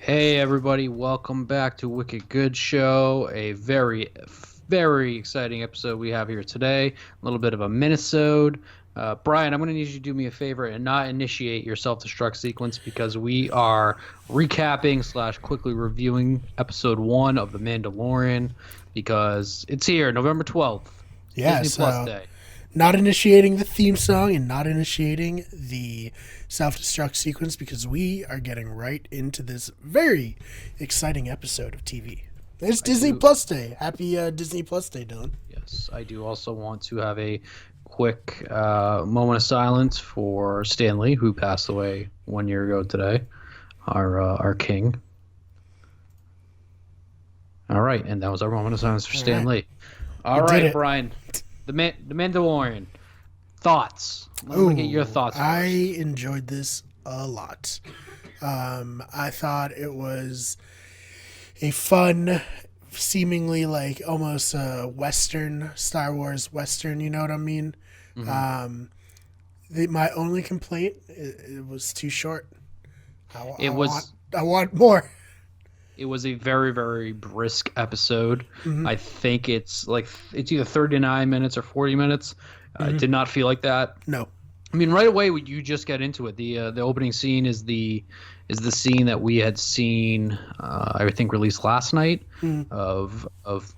Hey everybody, welcome back to Wicked Good Show. A very exciting episode we have here today. A little bit of a minisode. Brian, I'm going to need you to do me a favor and not initiate your self-destruct sequence because we are recapping slash quickly reviewing episode 1 of The Mandalorian because it's here, November 12th, Yeah, Disney Plus so Day. not initiating the theme song and not initiating the self destruct sequence because we are getting right into this very exciting episode of TV. It's Disney Plus Day. Happy Disney Plus Day, Dylan. Yes, I do also want to have a quick moment of silence for Stanley, who passed away 1 year ago today, our king. All right, and that was our moment of silence for Stan Lee. All right, Brian, the Mandalorian. Thoughts? Let me get your thoughts. I enjoyed this a lot. I thought it was a fun, seemingly like almost a Western, Star Wars Western, you know what I mean? Mm-hmm. My only complaint, it was too short. I want more. It was a very brisk episode. Mm-hmm. I think it's either 39 minutes or 40 minutes. It did not feel like that. No. I mean, right away you just get into it. The opening scene is the scene that we had seen, I think, released last night of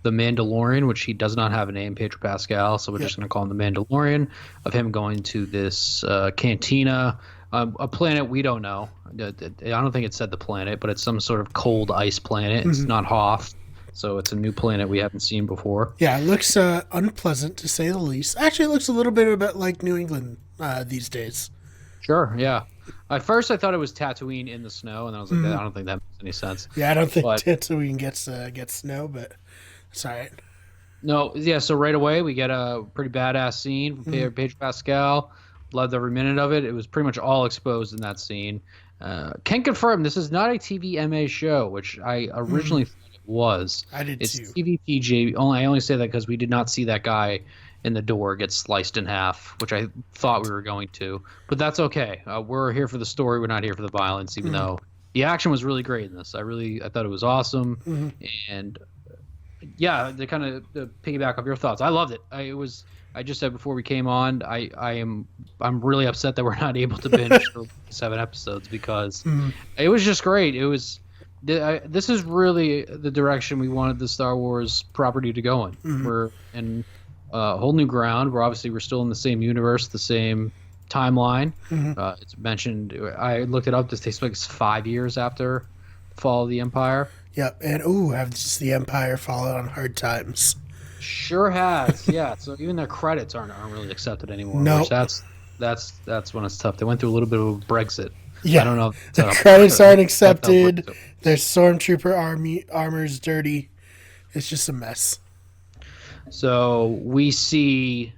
the Mandalorian, which he does not have a name, Pedro Pascal, so we're just going to call him the Mandalorian. Of him going to this cantina, a planet we don't know. I don't think it said the planet, but it's some sort of cold ice planet. It's not Hoth. So it's a new planet we haven't seen before. Yeah, it looks unpleasant to say the least. Actually, it looks a little bit like New England these days. Sure, yeah. At first, I thought it was Tatooine in the snow, and I was like, I don't think that makes any sense. Yeah, I don't think Tatooine gets snow, but it's all right. No, yeah, so right away, we get a pretty badass scene from Pedro Pascal. Loved every minute of it. It was pretty much all exposed in that scene. Can confirm this is not a TVMA show, which I originally thought it was. I did it's too. TVPG. I only say that because we did not see that guy in the door get sliced in half, which I thought we were going to. But that's okay. We're here for the story. We're not here for the violence, even though the action was really great in this. I thought it was awesome. And yeah, to kind of piggyback off your thoughts, I loved it. I just said before we came on, I'm really upset that we're not able to binge for 7 episodes because it was just great. It was this is really the direction we wanted the Star Wars property to go in. We're in a whole new ground. We're still in the same universe, the same timeline. It's mentioned. I looked it up. This takes place 5 years after the fall of the Empire. Yep, and have just the Empire fallen on hard times. Sure has, yeah. So even their credits aren't really accepted anymore. No, nope. That's when it's tough. They went through a little bit of a Brexit. Yeah, I don't know. The credits aren't accepted. Their stormtrooper armor's dirty. It's just a mess. So we see.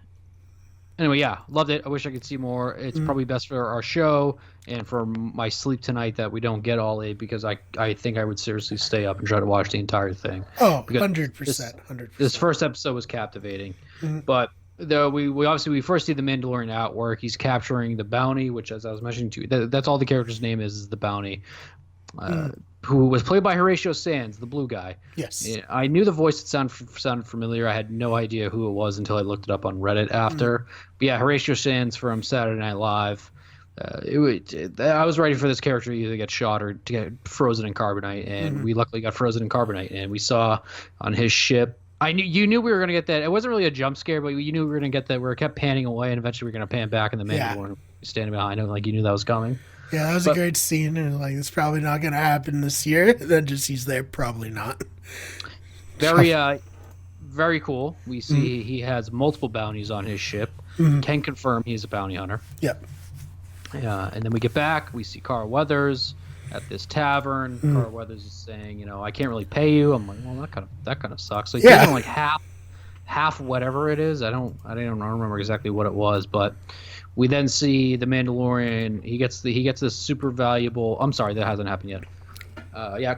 Anyway, yeah, loved it. I wish I could see more. It's probably best for our show and for my sleep tonight that we don't get all 8 because I think I would seriously stay up and try to watch the entire thing. Oh, 100%. 100%. This first episode was captivating. But though we first see the Mandalorian at work. He's capturing the bounty, which, as I was mentioning to you, that's all the character's name is the bounty. Who was played by Horatio Sands, the blue guy. Yes. I knew the voice sounded familiar. I had no idea who it was until I looked it up on Reddit after. But yeah, Horatio Sands from Saturday Night Live. I was ready for this character to either get shot or to get frozen in carbonite, and we luckily got frozen in carbonite. And we saw on his ship. You knew we were going to get that. It wasn't really a jump scare, but you knew we were going to get that. We kept panning away, and eventually we were going to pan back, and the Mandalorian standing behind him, like you knew that was coming. Yeah, that was a great scene, and it's probably not going to happen this year. Then just he's there, probably not. Very cool. We see he has multiple bounties on his ship. Can confirm he's a bounty hunter. Yep. And then we get back. We see Carl Weathers at this tavern. Carl Weathers is saying, I can't really pay you. I'm like, well, that kind of sucks. So he's giving like half whatever it is. I don't remember exactly what it was, but. We then see the Mandalorian. He gets this super valuable. I'm sorry, that hasn't happened yet.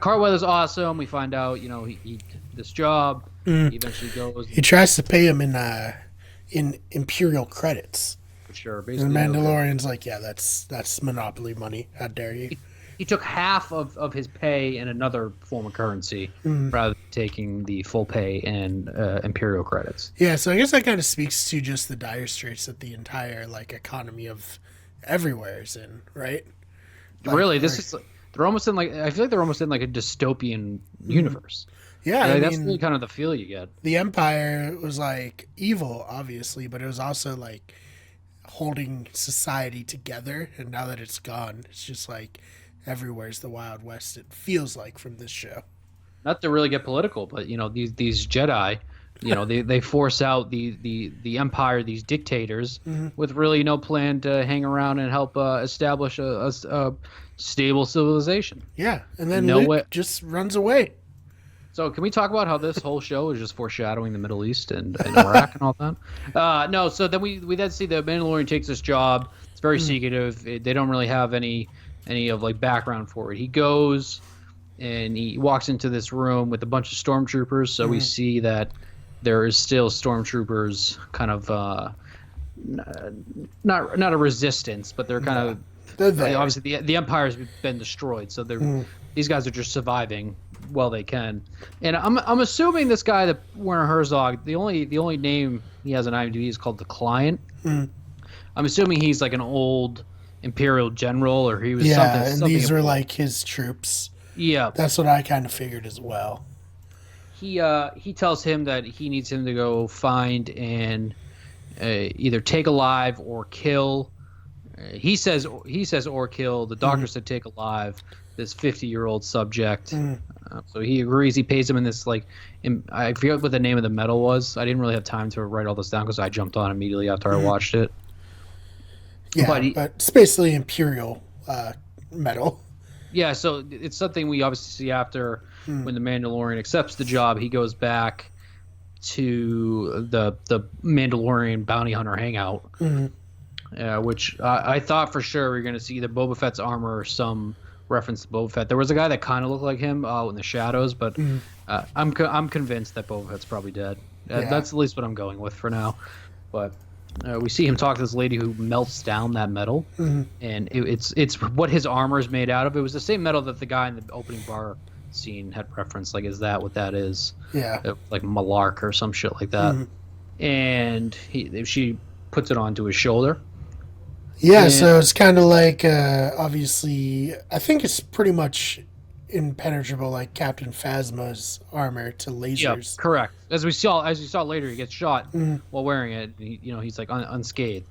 Carl Weathers awesome. We find out, he this job. He eventually goes. He tries to pay him in Imperial credits. For sure. Basically, and the Mandalorian's like, yeah, that's monopoly money. How dare you? he took half of his pay in another form of currency rather than taking the full pay and Imperial credits. Yeah, so I guess that kind of speaks to just the dire straits that the entire like economy of everywhere is in, right? Like, Really, this is they're almost in like I feel like they're almost in like a dystopian universe. Yeah, like, that's really kind of the feel you get. The Empire was like evil, obviously, but it was also like holding society together. And now that it's gone, it's just like everywhere's the Wild West. It feels like from this show. Not to really get political, but these Jedi, they force out the Empire, these dictators, with really no plan to hang around and help establish a stable civilization. Yeah, and then Luke just runs away. So can we talk about how this whole show is just foreshadowing the Middle East and Iraq and all that? No. So then we then see the Mandalorian takes this job. It's very secretive. They don't really have any of like background for it. He goes and he walks into this room with a bunch of stormtroopers. So we see that there is still stormtroopers, kind of not a resistance, but they're kind of obviously the Empire's been destroyed. So these guys are just surviving well they can. And I'm assuming this guy, that Werner Herzog, the only name he has on IMDb is called the Client. I'm assuming he's like an old Imperial general, or he was something. Yeah, and these were like his troops. Yeah, that's what I kind of figured as well. He tells him that he needs him to go find and either take alive or kill. He says or kill. The doctor said take alive this 50-year-old subject. So he agrees. He pays him in this I forget what the name of the medal was. I didn't really have time to write all this down because I jumped on immediately after I watched it. Yeah, but it's basically Imperial medal. Yeah, so it's something we obviously see after when the Mandalorian accepts the job. He goes back to the Mandalorian bounty hunter hangout, which I thought for sure we were going to see either Boba Fett's armor or some reference to Boba Fett. There was a guy that kind of looked like him out in the shadows, but I'm convinced that Boba Fett's probably dead. That's at least what I'm going with for now. But we see him talk to this lady who melts down that metal, and it's what his armor is made out of. It was the same metal that the guy in the opening bar scene had referenced. Like, is that what that is? Yeah, like Malark or some shit like that. And she puts it onto his shoulder. Yeah, so it's kind of like, obviously, I think it's pretty much impenetrable, like Captain Phasma's armor to lasers. Yeah, correct. As you saw later, he gets shot while wearing it. He's like unscathed.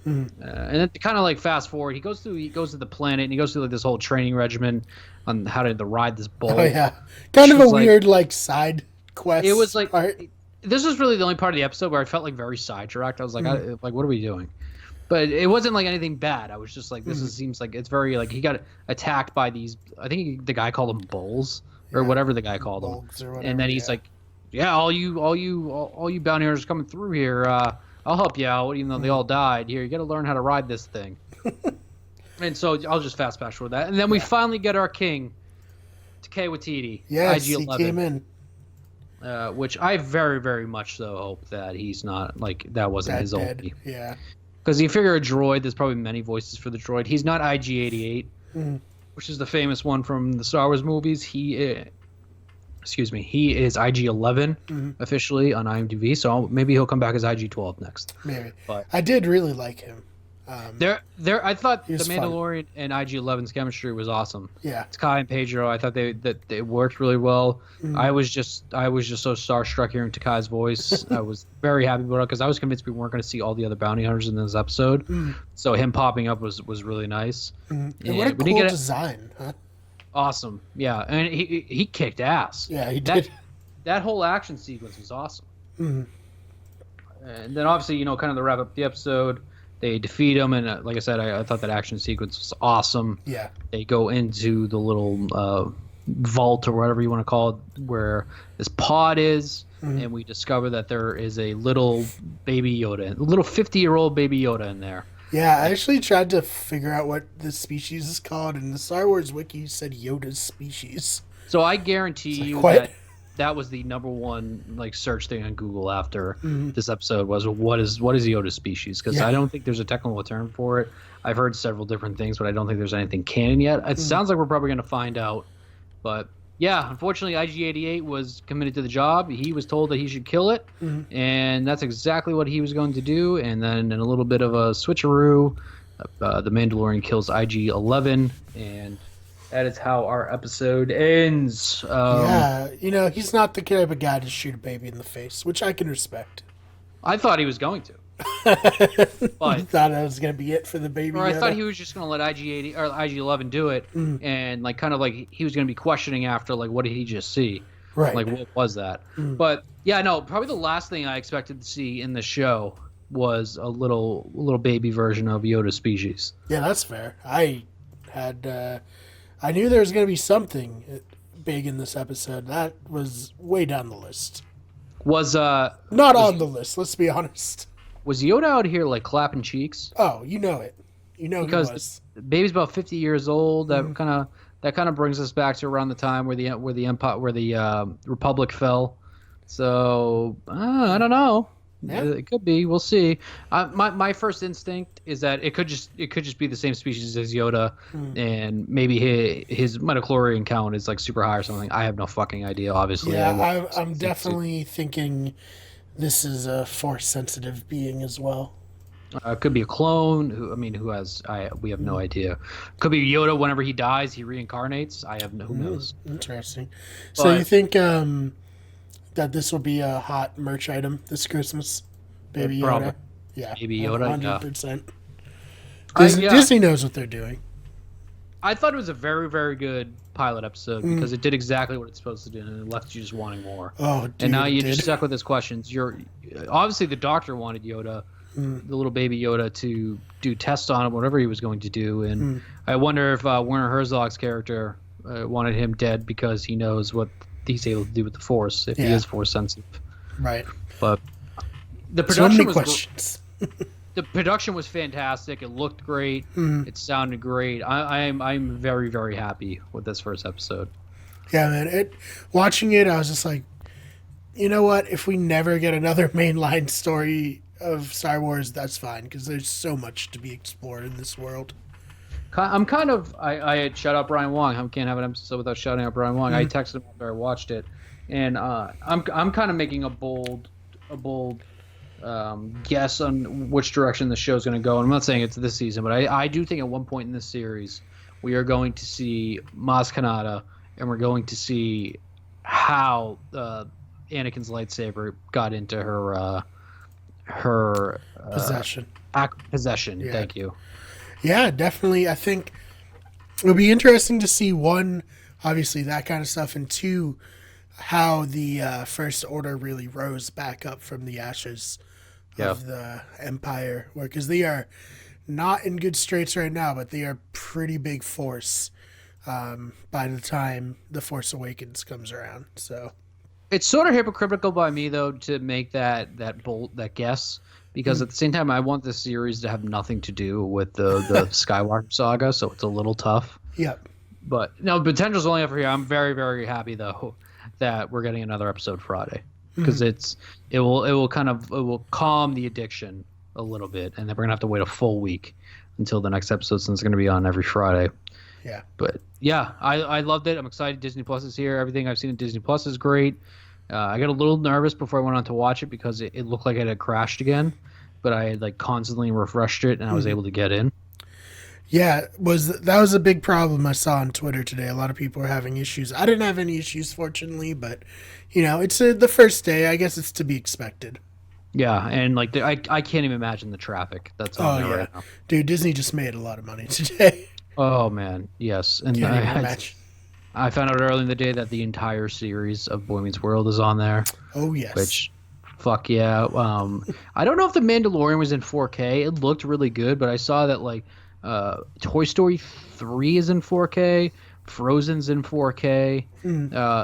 And then to kind of like fast forward, he goes to the planet and he goes through like this whole training regimen on how to ride this bull. Oh yeah, kind of a weird like side quest. It was like this was really the only part of the episode where I felt like very sidetracked. I was like, what are we doing? But it wasn't like anything bad. I was just like, seems like it's very like he got attacked by these. I think the guy called them bulls or whatever the guy called them. And then he's like, "Yeah, all you bounty hunters coming through here. I'll help you out, even though they all died. Here, you got to learn how to ride this thing." And so I'll just fast forward that, and then we finally get our king, Taika Waititi. Yes, IG-11, he came in. Which I very, very much so hope that he's not like that wasn't his only. Yeah. Because you figure a droid, there's probably many voices for the droid. He's not IG-88, which is the famous one from the Star Wars movies. He is IG-11 officially on IMDb. So maybe he'll come back as IG-12 next. Maybe. But I did really like him. I thought the Mandalorian and IG-11's chemistry was awesome. Yeah. Takai and Pedro, I thought they worked really well. I was just so starstruck hearing Takai's voice. I was very happy about it because I was convinced we weren't going to see all the other bounty hunters in this episode. So him popping up was really nice. And what a cool design, huh? Awesome. Yeah, and he kicked ass. Yeah, he did. That whole action sequence was awesome. And then obviously, kind of to wrap up the episode, they defeat him, and like I said, I thought that action sequence was awesome. Yeah. They go into the little vault or whatever you want to call it, where this pod is, and we discover that there is a little baby Yoda, a little 50-year-old baby Yoda in there. Yeah, I actually tried to figure out what this species is called, and the Star Wars wiki said Yoda's species. So I guarantee you that that was the number one like search thing on Google after this episode was what is Yoda's species? Because I don't think there's a technical term for it. I've heard several different things, but I don't think there's anything canon yet. It sounds like we're probably going to find out, but yeah, unfortunately, IG-88 was committed to the job. He was told that he should kill it, and that's exactly what he was going to do. And then in a little bit of a switcheroo, the Mandalorian kills IG-11, and that is how our episode ends. He's not the type of guy to shoot a baby in the face, which I can respect. I thought he was going to. But you thought that was going to be it for the baby? Or I thought he was just going to let IG-80 or IG-11 do it, and like kind of like he was going to be questioning after like what did he just see? Right. Like what was that? But yeah, no, probably the last thing I expected to see in the show was a little baby version of Yoda's species. Yeah, that's fair. I knew there was going to be something big in this episode. That was way down the list. Was not on the list, let's be honest. Was Yoda out here like clapping cheeks? Oh, you know it. You know because he was. The baby's about 50 years old. That kind of brings us back to around the time where the Republic fell. So I don't know. Yeah. It could be. We'll see. My first instinct is that it could just be the same species as Yoda, and maybe his midichlorian count is like super high or something. I have no fucking idea. Obviously, yeah. I'm definitely thinking this is a force-sensitive being as well. It could be a clone. Who has? We have no idea. Could be Yoda. Whenever he dies, he reincarnates. Who knows? Interesting. So you think that this will be a hot merch item this Christmas? Baby Yoda. Probably. Yeah. Baby Yoda. 100%. Disney knows what they're doing. I thought it was a very, very good pilot episode because it did exactly what it's supposed to do, and it left you just wanting more. Oh, dude, and now you're just stuck with his questions. Obviously the doctor wanted Yoda, the little baby Yoda, to do tests on him, whatever he was going to do, and I wonder if Werner Herzog's character wanted him dead because he knows what he's able to do with the Force if he is Force sensitive. Right. But the production was questions. The production was fantastic. It looked great. It sounded great. I'm very, very happy with this first episode. Yeah, man. Watching it, I was just like, you know what? If we never get another mainline story of Star Wars, that's fine because there's so much to be explored in this world. I had shout out Brian Wong. I can't have an episode without shouting out Brian Wong. I texted him after I watched it, and I'm kind of making a bold guess on which direction the show's going to go. And I'm not saying it's this season, but I do think at one point in this series we are going to see Maz Kanata, and we're going to see how Anakin's lightsaber got into her possession. Possession. Yeah. Thank you. Yeah, definitely. I think it'll be interesting to see, one, obviously that kind of stuff, and two, how the First Order really rose back up from the ashes of the Empire. Because they are not in good straits right now, but they are pretty big force by the time The Force Awakens comes around. So it's sort of hypocritical by me, though, to make that guess. Because at the same time, I want this series to have nothing to do with the Skywalker saga, so it's a little tough. Yep. But no, potential's only ever here. I'm very, very happy though that we're getting another episode Friday because it will calm the addiction a little bit, and then we're gonna have to wait a full week until the next episode since it's gonna be on every Friday. Yeah. But yeah, I loved it. I'm excited. Disney Plus is here. Everything I've seen at Disney Plus is great. I got a little nervous before I went on to watch it because it looked like it had crashed again, but I had like constantly refreshed it and I was able to get in. Yeah, that was a big problem I saw on Twitter today. A lot of people were having issues. I didn't have any issues, fortunately, but it's the first day. I guess it's to be expected. Yeah, and like I can't even imagine the traffic that's on there right now. Dude, Disney just made a lot of money today. Oh man, yes, and I found out early in the day that the entire series of Boy Meets World is on there. Oh yes. Which, fuck yeah. I don't know if The Mandalorian was in 4K. It looked really good, but I saw that like Toy Story 3 is in 4K, Frozen's in 4K.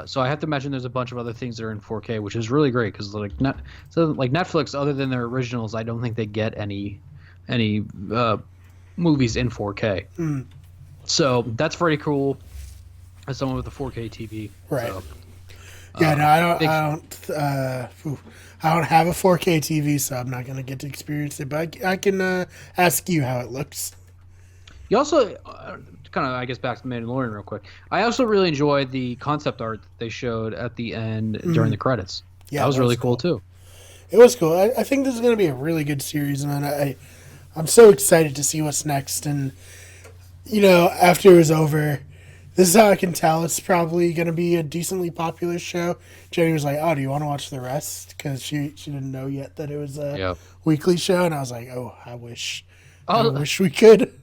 So I have to imagine there's a bunch of other things that are in 4K, which is really great because like Netflix, other than their originals, I don't think they get any movies in 4K. So that's pretty cool as someone with a 4K TV. Right. So. Yeah, no, Big- I don't have a 4K TV, so I'm not gonna get to experience it. But I can ask you how it looks. You also kind of, I guess, back to Mandalorian real quick. I also really enjoyed the concept art that they showed at the end during the credits. Yeah, that was really cool too. It was cool. I think this is gonna be a really good series, man. I'm so excited to see what's next. And after it was over, this is how I can tell it's probably going to be a decently popular show. Jenny was like, "Oh, do you want to watch the rest?" Because she didn't know yet that it was a weekly show, and I was like, "Oh, I wish we could."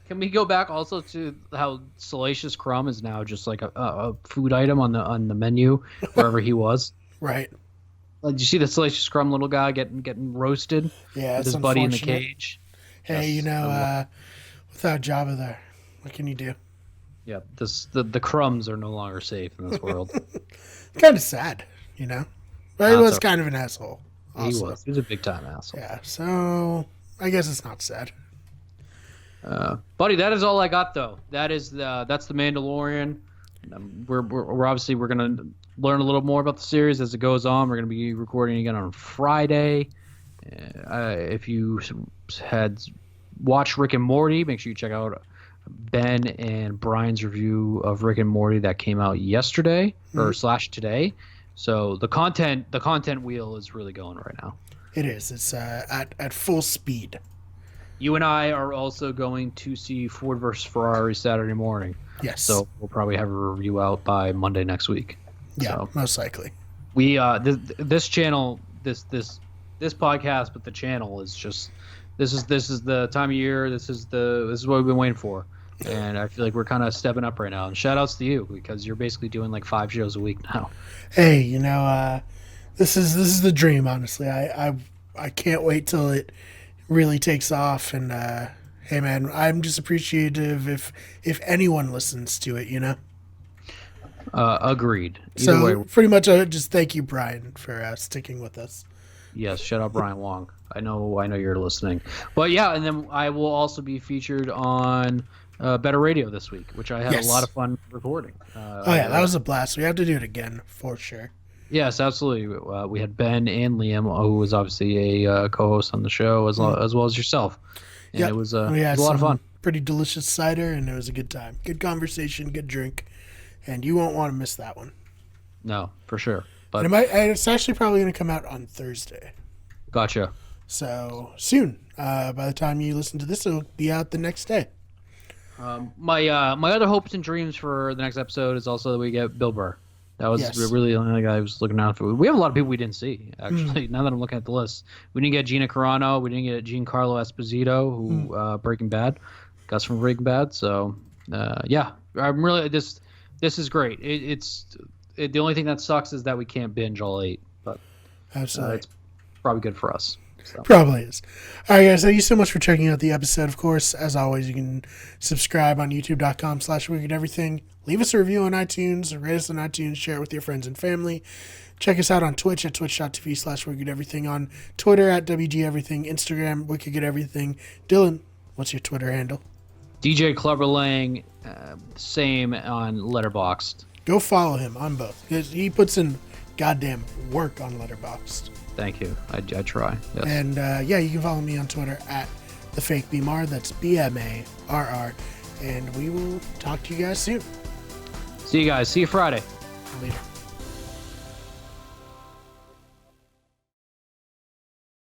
Can we go back also to how Salacious Crumb is now just like a food item on the menu wherever he was? Right. Did you see the Salacious Crumb little guy getting roasted? Yeah, with his buddy in the cage. Hey, without Jabba there, what can you do? Yeah, the crumbs are no longer safe in this world. Kind of sad, But he was kind of an asshole. Also. He was a big time asshole. Yeah, so I guess it's not sad. Buddy, that is all I got though. That's the Mandalorian. We're obviously gonna learn a little more about the series as it goes on. We're gonna be recording again on Friday. If you had watched Rick and Morty, make sure you check out Ben and Brian's review of Rick and Morty that came out yesterday or / today. So the content wheel is really going right now. It is. It's at full speed. You and I are also going to see Ford versus Ferrari Saturday morning. Yes. So we'll probably have a review out by Monday next week. Yeah, so most likely. We this channel this podcast, but the channel is just this is the time of year. This is what we've been waiting for. And I feel like we're kind of stepping up right now. And shout outs to you because you're basically doing like 5 shows a week now. Hey, this is the dream, honestly. I can't wait till it really takes off. And hey, man, I'm just appreciative if anyone listens to it, Agreed. Either way, pretty much, just thank you, Brian, for sticking with us. Yes, shout out Brian Wong. I know you're listening. But yeah, and then I will also be featured on Better Radio this week, which I had a lot of fun recording. That was a blast. We have to do it again for sure. Yes, absolutely. We had Ben and Liam, who was obviously a co-host on the show, as well as yourself. And it was a lot of fun. Pretty delicious cider, and it was a good time. Good conversation, good drink, and you won't want to miss that one. No, for sure. But it's actually probably going to come out on Thursday. Gotcha. So soon. By the time you listen to this, it'll be out the next day. My other hopes and dreams for the next episode is also that we get Bill Burr. That was really the only guy I was looking out for. We have a lot of people we didn't see, actually, now that I'm looking at the list. We didn't get Gina Carano. We didn't get Giancarlo Esposito, who Breaking Bad. Got from Breaking Bad. So, I'm really this is great. The only thing that sucks is that we can't binge all 8. But absolutely, it's probably good for us. So. Probably is. All right, guys. Thank you so much for checking out the episode. Of course, as always, you can subscribe on youtube.com/WickedEverything. Leave us a review on iTunes, rate us on iTunes, share it with your friends and family. Check us out on Twitch at twitch.tv/WickedEverything, on Twitter at WGEverything, Instagram, WickedEverything. Dylan, what's your Twitter handle? DJ Clubberlang, same on Letterboxd. Go follow him on both. He puts in goddamn work on Letterboxd. Thank you. I try. Yes. And you can follow me on Twitter at TheFakeBMar. That's BMARR. And we will talk to you guys soon. See you guys. See you Friday. Later.